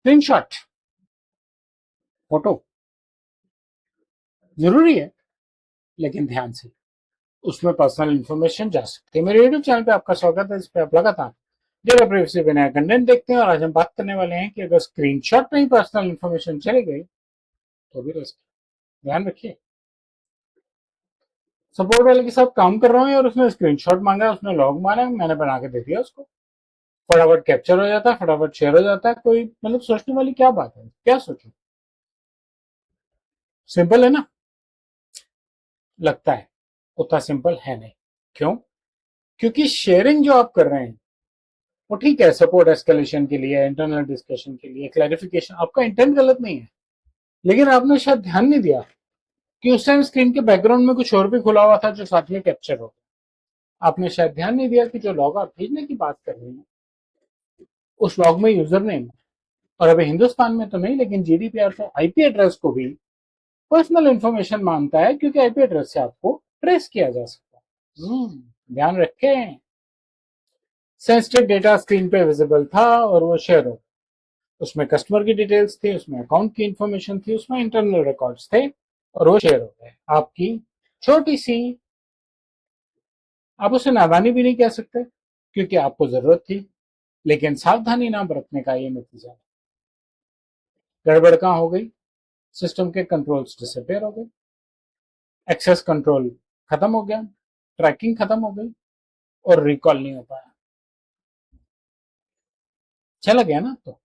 Screenshot photo जरूरी है, लेकिन ध्यान से, उसमें पर्सनल इंफॉर्मेशन जा सकती है। मेरे यूट्यूब चैनल पे आपका स्वागत है। इस पे आप लगातार डेटा प्राइवेसी पे नया कंटेंट देखते हैं और आज हम बात करने वाले हैं कि अगर स्क्रीनशॉट में ही पर्सनल इंफॉर्मेशन चली गई तो भी रिस्क। ध्यान रखिए, सपोर्ट वाले के साथ काम कर रहा हूँ और उसने स्क्रीनशॉट मांगा, उसने लॉग मारा, मैंने बना के दे दिया उसको, फटाफट कैप्चर हो जाता है, फटाफट शेयर हो जाता है। कोई मतलब सोचने वाली क्या बात है? क्या सोचो, सिंपल है ना? लगता है उतना सिंपल है नहीं। क्यों? क्योंकि शेयरिंग जो आप कर रहे हैं वो ठीक है, सपोर्ट एस्केलेशन के लिए, इंटरनल डिस्कशन के लिए, क्लैरिफिकेशन, आपका इंटेंट गलत नहीं है, लेकिन आपने शायद ध्यान नहीं दिया कि उस टाइम स्क्रीन के बैकग्राउंड में कुछ और भी खुला हुआ था जो साथ में कैप्चर हो। आपने शायद ध्यान नहीं दिया कि जो लॉग आप भेजने की बात कर रहे हैं उस लॉग में यूजर नेम, और अभी हिंदुस्तान में तो नहीं लेकिन जीडीपीआर तो आईपी एड्रेस को भी पर्सनल इंफॉर्मेशन मानता है, क्योंकि आईपी एड्रेस से आपको ट्रेस किया जा सकता है। ध्यान रखें, सेंसिटिव डेटा स्क्रीन पे विजिबल था और वो शेयर हो, उसमें कस्टमर की डिटेल्स थी, उसमें अकाउंट की इंफॉर्मेशन थी, उसमें इंटरनल रिकॉर्ड्स थे और वो शेयर हो गए। आपकी छोटी सी, आप उसे नादानी भी नहीं कह सकते क्योंकि आपको जरूरत थी, लेकिन सावधानी ना बरतने का ये नतीजा। गड़बड़ कहां हो गई? सिस्टम के कंट्रोल्स डिसअपेयर हो गए, एक्सेस कंट्रोल खत्म हो गया, ट्रैकिंग खत्म हो गई और रिकॉल नहीं हो पाया। चला गया ना? तो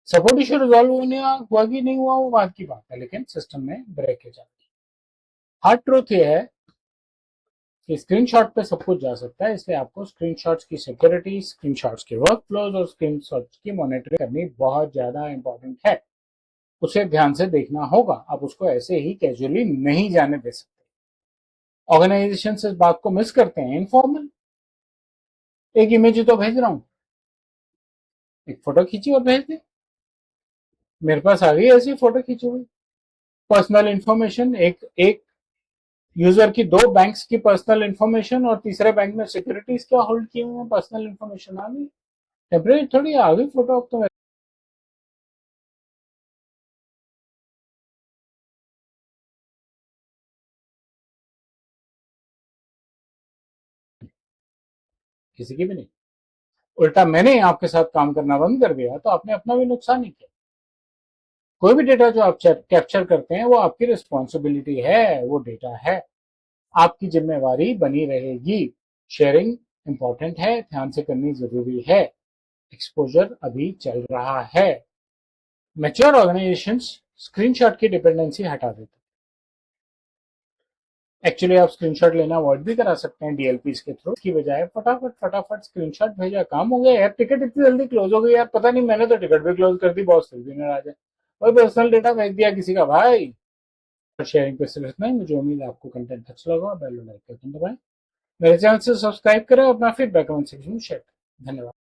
सपोर्ट इश्यू रिजॉल्व होने हुआ कि नहीं हुआ वो बात की बात है, लेकिन सिस्टम में ब्रेक हो जाती है। हार्ड ट्रूथ ये है कि स्क्रीनशॉट पे सब कुछ जा सकता है, इसलिए आपको स्क्रीनशॉट्स की सिक्योरिटी, स्क्रीनशॉट्स के वर्क फ्लोज और स्क्रीनशॉट्स की मॉनिटरिंग करनी बहुत ज्यादा इंपॉर्टेंट है। उसे ध्यान से देखना होगा, आप उसको ऐसे ही कैजुअली नहीं जाने दे सकते। ऑर्गेनाइजेशन इस बात को मिस करते हैं, इनफॉर्मल एक इमेज ही तो भेज रहा हूं, एक फोटो खींची और भेज दी, मेरे पास आ गई ऐसी फोटो खींची हुई। पर्सनल इंफॉर्मेशन, एक एक यूजर की दो बैंक्स की पर्सनल इंफॉर्मेशन और तीसरे बैंक में सिक्योरिटीज क्या होल्ड किए हुए हैं, पर्सनल इंफॉर्मेशन आ गई। टेम्परेरी थोड़ी आ गई फोटो, अब तो किसी की भी नहीं। उल्टा मैंने आपके साथ काम करना बंद कर दिया तो आपने अपना भी नुकसान ही किया। कोई भी डेटा जो आप कैप्चर करते हैं वो आपकी रिस्पॉन्सिबिलिटी है, वो डेटा है, आपकी जिम्मेवारी बनी रहेगी। शेयरिंग इंपॉर्टेंट है, ध्यान से करनी जरूरी है। एक्सपोजर अभी चल रहा है। मैच्योर ऑर्गेनाइजेशंस स्क्रीनशॉट की डिपेंडेंसी हटा देते हैं। एक्चुअली आप स्क्रीनशॉट लेना अवॉइड भी करा सकते हैं डीएलपीस के थ्रू, की बजाय फटाफट फटाफट स्क्रीनशॉट भेजा, काम हो गया। यार टिकट इतनी जल्दी क्लोज हो गई यार, पता नहीं, मैंने तो टिकट भी क्लोज कर दी, बहुत जल्दी नाराज है और पर्सनल डेटा भेज दिया किसी का भाई। शेयरिंग पे सिर्फ इतना ही। मुझे उम्मीद है आपको कंटेंट अच्छा लगा। बेल लाइक कर दबाएं, मेरे चैनल से सब्सक्राइब करें, अपना फीडबैक कमेंट सेक्शन में शेयर करें। धन्यवाद।